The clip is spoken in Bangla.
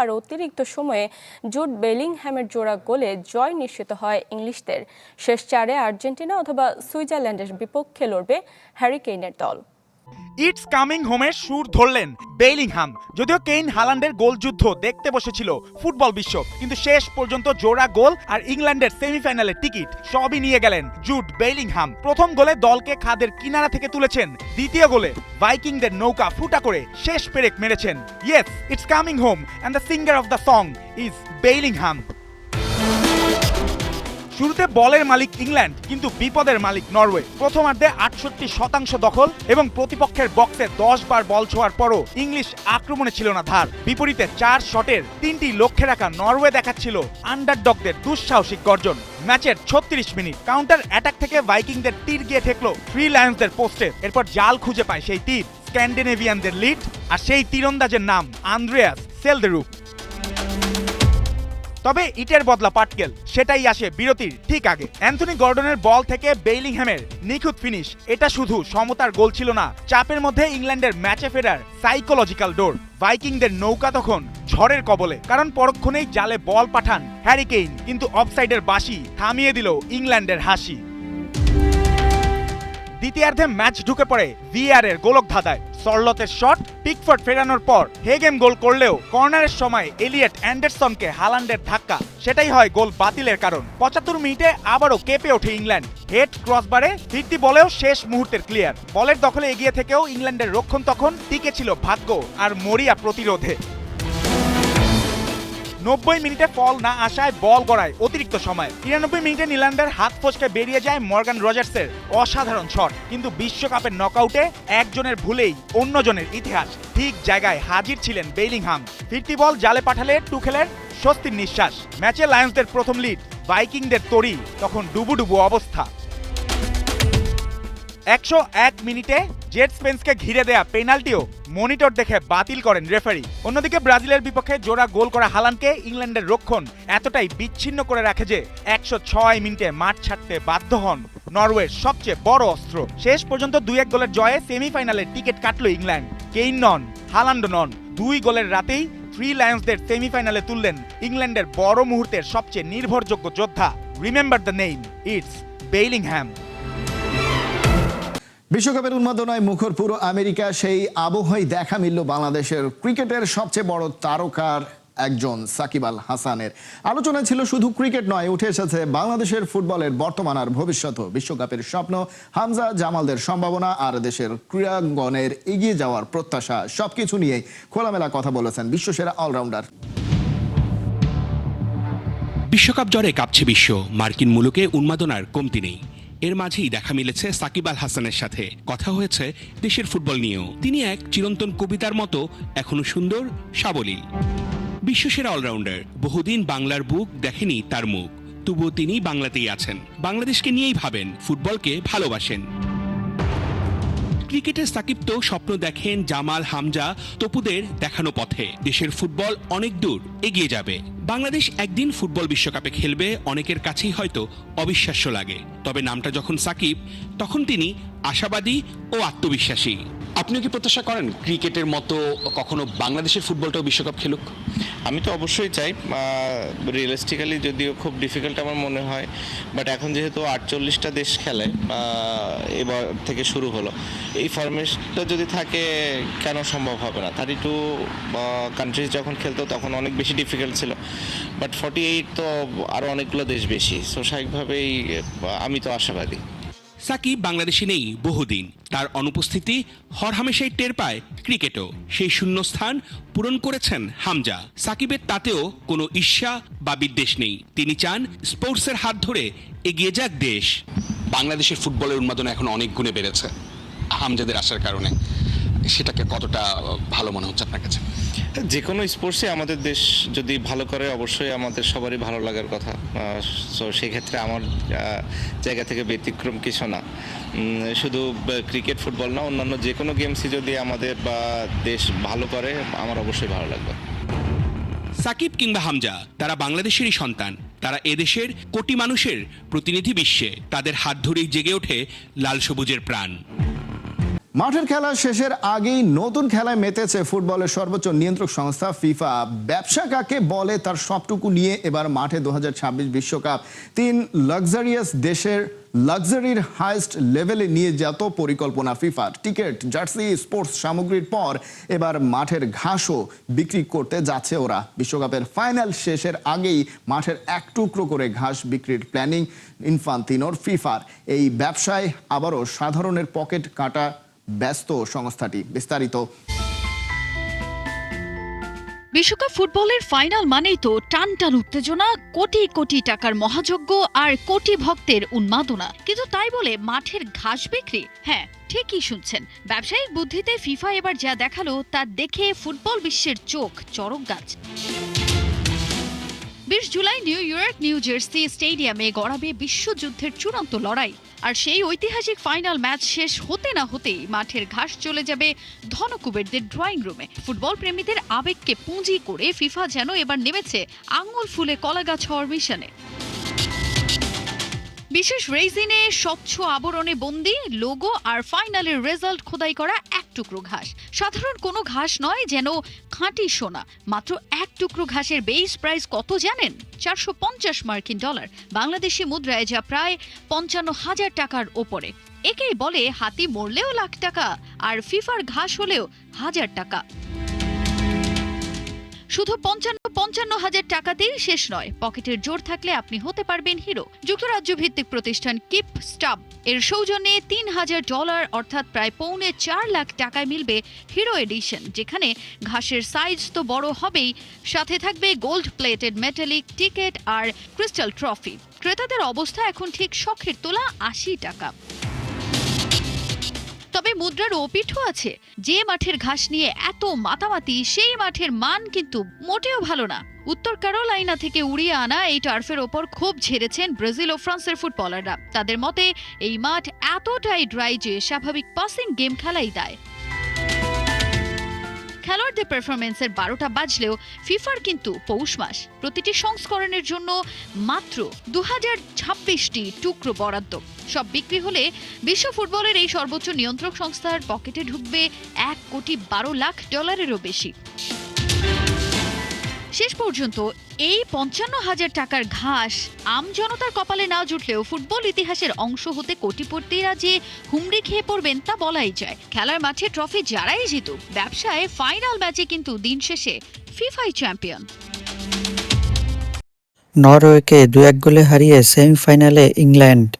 আর অতিরিক্ত সময়ে জুড বেলিংহ্যামের জোড়া গোলে জয় নিশ্চিত হয় ইংলিশদের। শেষ চারে আর্জেন্টিনা অথবা সুইজারল্যান্ডের বিপক্ষে লড়বে হ্যারি কেইনের দল। ইটস কামিং হোমের সুর ধরলেন বেলিংহাম। যদিও কেইন হালান্ডের গোলযুদ্ধ দেখতে বসেছিল ফুটবল বিশ্ব, কিন্তু শেষ পর্যন্ত জোড়া গোল আর ইংল্যান্ডের সেমিফাইনালের টিকিট সবই নিয়ে গেলেন জুড বেলিংহাম। প্রথম গোলে দলকে খাদের কিনারা থেকে তুলেছেন, দ্বিতীয় গোলে ভাইকিংদের নৌকা ফুটা করে শেষ পেরেক মেরেছেন। Yes, it's coming home and the singer of the song is Bellingham. শুরুতে বলের মালিক ইংল্যান্ড, কিন্তু বিপদের মালিক নরওয়ে। প্রথমার্ধে ৬৮% দখল এবং প্রতিপক্ষের বক্সে ১০ বার বল ছোঁয়ার পরও ইংলিশ আক্রমণে ছিল না ধার। বিপরীতে ৪ শটের ৩টি লক্ষ্যে রাখা নরওয়ে দেখাচ্ছিল আন্ডারডগদের দুঃসাহসিক গর্জন। ম্যাচের ৩৬ মিনিট কাউন্টার অ্যাটাক থেকে ভাইকিংদের তীর গিয়ে ঠেকলো থ্রি লায়ন্সদের পোস্টে। এরপর জাল খুঁজে পায় সেই তীর স্ক্যান্ডিনেভিয়ানদের লিড, আর সেই তীরন্দাজের নাম আন্দ্রেয়াস সেলদেরুপ। তবে ইটের বদলা পাটকেল, সেটাই আসে বিরতির ঠিক আগে। অ্যান্থনি গর্ডনের বল থেকে বেলিংহ্যামের নিখুঁত ফিনিশ। এটা শুধু সমতার গোল ছিল না, চাপের মধ্যে ইংল্যান্ডের ম্যাচে ফেরার সাইকোলজিক্যাল ডোর। ভাইকিংদের নৌকা তখন ঝড়ের কবলে, কারণ পরক্ষণেই জালে বল পাঠান হ্যারি কেইন, কিন্তু অফসাইডের বাঁশি থামিয়ে দিল ইংল্যান্ডের হাসি। দ্বিতীয়ার্ধে ম্যাচ ঢুকে পড়ে ভিআর এর গোলক ধাঁধায়। সরলতের শট পিকফোর্ড ফেরানোর পর হেগেম গোল করলেও কর্নারের সময় এলিয়ট অ্যান্ডারসনকে হালান্ডের ধাক্কা, সেটাই হয় গোল বাতিলের কারণ। ৭৫ মিনিটে আবারও কেঁপে ওঠে ইংল্যান্ড। হেড ক্রসবারে ফিরতি বলেও শেষ মুহূর্তের ক্লিয়ার। বলের দখলে এগিয়ে থেকেও ইংল্যান্ডের রক্ষণ তখন টিকে ছিল ভাগ্য আর মরিয়া প্রতিরোধে। ৯০ মিনিটে ফল না আসায় বল গড়ায় অতিরিক্ত সময়। ৯৩ মিনিটে নিলান্ডার হাত ফসকে বেরিয়ে যায় মর্গান রজার্সের অসাধারণ শট, কিন্তু বিশ্বকাপের নকআউটে একজনের ভুলেই অন্যজনের ইতিহাস। ঠিক জায়গায় হাজির ছিলেন বেলিংহাম। ফিরতি বল জালে পাঠালে টুখেলের স্বস্তির নিঃশ্বাস। ম্যাচে লায়ন্সদের প্রথম লিড, ভাইকিংদের তরি তখন ডুবুডুবু অবস্থা। ১০১ মিনিটে জেট স্পেন্সকে ঘিরে দেয়া পেনাল্টিও মনিটর দেখে বাতিল করেন রেফারি। অন্যদিকে ব্রাজিলের বিপক্ষে জোড়া গোল করা হালান্ডকে ইংল্যান্ডের রক্ষণ এতটাই বিচ্ছিন্ন করে রাখে যে ১০৬ মিনিটে মাঠ ছাড়তে বাধ্য হন নরওয়ের সবচেয়ে বড় অস্ত্র। শেষ পর্যন্ত ২-১ গোলের জয়ে সেমিফাইনালের টিকিট কাটল ইংল্যান্ড। কেইন নন, হালান্ড নন, ২ গোলের রাতেই থ্রি লায়ন্সদের সেমিফাইনালে তুললেন ইংল্যান্ডের বড় মুহূর্তের সবচেয়ে নির্ভরযোগ্য যোদ্ধা। Remember the name, it's Bellingham. বিশ্বকাপের উন্মাদনায় মুখর পুরো আমেরিকা। সেই আবহাওয়ায় দেখা মিলল বাংলাদেশের ক্রিকেটের সবচেয়ে বড় তারকার একজন সাকিব আল হাসানের। আলোচনা ছিল শুধু ক্রিকেট নয়, উঠে এসেছে বাংলাদেশের ফুটবলের বর্তমান আর ভবিষ্যৎ, বিশ্বকাপের স্বপ্ন, হামজা জামালদের সম্ভাবনা আর দেশের ক্রীড়াঙ্গনের এগিয়ে যাওয়ার প্রত্যাশা। সবকিছু নিয়ে খোলামেলা কথা বলেছেন বিশ্বসেরা অলরাউন্ডার। বিশ্বকাপ জ্বরে কাঁপছে বিশ্ব, মার্কিন মুলুকে উন্মাদনার কমতি নেই। এর মাঝেই দেখা মিলেছে সাকিব আল হাসানের সাথে। কথা হয়েছে দেশের ফুটবল নিয়েও। তিনি এক চিরন্তন কবিতার মতো এখনো সুন্দর, সাবলীল। বিশ্বসেরা অলরাউন্ডার, বহুদিন বাংলার বুক দেখেনি তার মুখ, তবুও তিনি বাংলাতেই আছেন। বাংলাদেশকে নিয়েই ভাবেন, ফুটবলকে ভালোবাসেন। ক্রিকেটের সাকিব তো স্বপ্ন দেখেন জামাল, হামজা, তপুদের দেখানো পথে দেশের ফুটবল অনেক দূর এগিয়ে যাবে। বাংলাদেশ একদিন ফুটবল বিশ্বকাপে খেলবে, অনেকের কাছেই হয়তো অবিশ্বাস্য লাগে। তবে নামটা যখন সাকিব, তখন তিনি আশাবাদী ও আত্মবিশ্বাসী। আপনি কি প্রত্যাশা করেন ক্রিকেটের মতো কখনো বাংলাদেশের ফুটবলটাও বিশ্বকাপ খেলুক? আমি তো অবশ্যই চাই। রিয়েলিস্টিক্যালি যদিও খুব ডিফিকাল্ট আমার মনে হয়, বাট এখন যেহেতু ৪৮টা দেশ খেলে, এবার থেকে শুরু হলো, এই ফরম্যাটটা যদি থাকে কেন সম্ভব হবে না? 32 কান্ট্রিজ যখন খেলতো তখন অনেক বেশি ডিফিকাল্ট ছিল, বাট 48 তো আরও অনেকগুলো দেশ বেশি। সো স্বাভাবিকভাবেই আমি তো আশাবাদী। সাকিব বাংলাদেশে নেই বহুদিন, তার অনুপস্থিতি হরহামেশাই টের পায় ক্রিকেটও। সেই শূন্যস্থান পূরণ করেছেন হামজা। সাকিবের তাতেও কোনো ঈর্ষা বা বিদ্বেষ নেই, তিনি চান স্পোর্টসের হাত ধরে এগিয়ে যাক দেশ। বাংলাদেশের ফুটবলের উন্মাদনা এখন অনেক গুণে বেড়েছে হামজাদের আসার কারণে, সেটাকে কতটা ভালো মনে হচ্ছে আপনার কাছে? যে কোনো স্পোর্টসে আমাদের দেশ যদি ভালো করে অবশ্যই আমাদের সবারই ভালো লাগার কথা। সো সেক্ষেত্রে আমার জায়গা থেকে ব্যতিক্রম কিছু না। শুধু ক্রিকেট ফুটবল না, অন্যান্য যে কোনো গেমসই যদি আমাদের বা দেশ ভালো করে আমার অবশ্যই ভালো লাগবে। সাকিব কিংবা হামজা, তারা বাংলাদেশেরই সন্তান। তারা এদেশের কোটি মানুষের প্রতিনিধি বিশ্বে। তাদের হাত ধরেই জেগে ওঠে লাল সবুজের প্রাণ। মাঠের খেলা শেষের আগেই নতুন খেলায় মেতেছে ফুটবলের সর্বোচ্চ নিয়ন্ত্রক সংস্থা ফিফা। ব্যবসা কাকে বলে তার সবটুকু নিয়ে এবার মাঠে 2026 বিশ্বকাপ। 3 লাক্সারিয়াস দেশের লাক্সারির হাইস্ট লেভেলে নিয়ে যেত পরিকল্পনা ফিফার। টিকিট, জার্সি, স্পোর্টস সামগ্রীর পর এবার মাঠের ঘাসও বিক্রি করতে যাচ্ছে ওরা। বিশ্বকাপের ফাইনাল শেষের আগেই মাঠের এক টুকরো করে ঘাস বিক্রির প্ল্যানিং ইনফান্তিনোর ফিফার। এই ব্যবসায় আবারও সাধারণের পকেট কাটা ব্যস্ত সংস্থাটি। বিস্তারিত। বিশ্বকাপ ফুটবলের ফাইনাল মানেই তো টান টান উত্তেজনা, কোটি কোটি টাকার মহাযজ্ঞ আর কোটি ভক্তের উন্মাদনা। কিন্তু তাই বলে মাঠের ঘাস বিক্রি? হ্যাঁ, ঠিকই শুনছেন। ব্যবসায়িক বুদ্ধিতে ফিফা এবার যা দেখালো তা দেখে ফুটবল বিশ্বের চোখ চড়ক গাছ। 20 July new York new jersey স্টেডিয়ামে গড়াবে বিশ্বযুদ্ধের চূড়ান্ত লড়াই। আর সেই ঐতিহাসিক ফাইনাল ম্যাচ শেষ হতে না হতেই মাঠের ঘাস চলে যাবে ধনকুবেরদের ড্রয়িং রুমে। ফুটবল প্রেমীদের আবেগকে পুঁজি করে ফিফা যেন এবার নেমেছে আঙুল ফুলে কলাগাছ হওয়ার মিশনে। বিশেষ রেজিনে স্বচ্ছ আবরণে বন্দি লোগো আর ফাইনালের রেজাল্ট খোদাই করা এক টুকরো ঘাস। সাধারণ কোনো ঘাস নয়, যেন খাঁটি সোনা। মাত্র এক টুকরো ঘাসের বেস প্রাইস কত জানেন? $450 মার্কিন, বাংলাদেশি মুদ্রায় যা প্রায় 55,000 টাকার ওপরে। একেই বলে হাতি মরলেও লাখ টাকা, আর ফিফার ঘাস হলেও 1000 টাকা। শুধু 55,000 টাকাতেই শেষ নয়, পকেটের জোর থাকলে আপনি হতে পারবেন হিরো। যুক্তরাজ্য ভিত্তিক প্রতিষ্ঠান কিপ স্টাব এর সৌজন্যে $3,000 অর্থাৎ প্রায় $4.25 লাখ টাকায় মিলবে হিরো এডিশন, যেখানে ঘাসের সাইজ তো বড় হবেই, সাথে থাকবে গোল্ড প্লেটেড মেটালিক টিকেট আর ক্রিস্টাল ট্রফি। ক্রেতাদের অবস্থা এখন ঠিক শখের তোলা 80 টাকা। তবে মুদ্রার ওপিঠও আছে। যে মাঠের ঘাস নিয়ে এত মাতামাতি, সেই মাঠের মান কিন্তু মোটেও ভালো না। উত্তর ক্যারোলাইনা থেকে উড়িয়ে আনা এই টার্ফের ওপর ক্ষোভ ঝেড়েছেন ব্রাজিল ও ফ্রান্সের ফুটবলাররা। তাদের মতে এই মাঠ এতটাই ড্রাই যে স্বাভাবিক পাসিং গেম খেলাই দায়। খেলোয়াড়দের পারফরমেন্সের 12টা বাজলেও ফিফার কিন্তু পৌষ মাস। প্রতিটি সংস্করণের জন্য মাত্র 2026টি টুকরো বরাদ্দ। সব বিক্রি হলে বিশ্ব ফুটবলের এই সর্বোচ্চ নিয়ন্ত্রক সংস্থার পকেটে ঢুকবে $1,50,00,000-এরও বেশি। শেষ পর্যন্ত এই 55,000 টাকার ঘাস আম জনতার কপালে না জুটলেও ফুটবল ইতিহাসের অংশ হতে কোটিপতিরা যে হুমড়ি খেয়ে পড়বেন তা বলাই যায়। খেলার মাঠে ট্রফি যারাই জিতুক, ব্যবসায় ফাইনাল ম্যাচে কিন্তু দিন শেষে ফিফাই চ্যাম্পিয়ন। নরওয়েকে 2-1 গোলে হারিয়ে সেমিফাইনালে ইংল্যান্ড।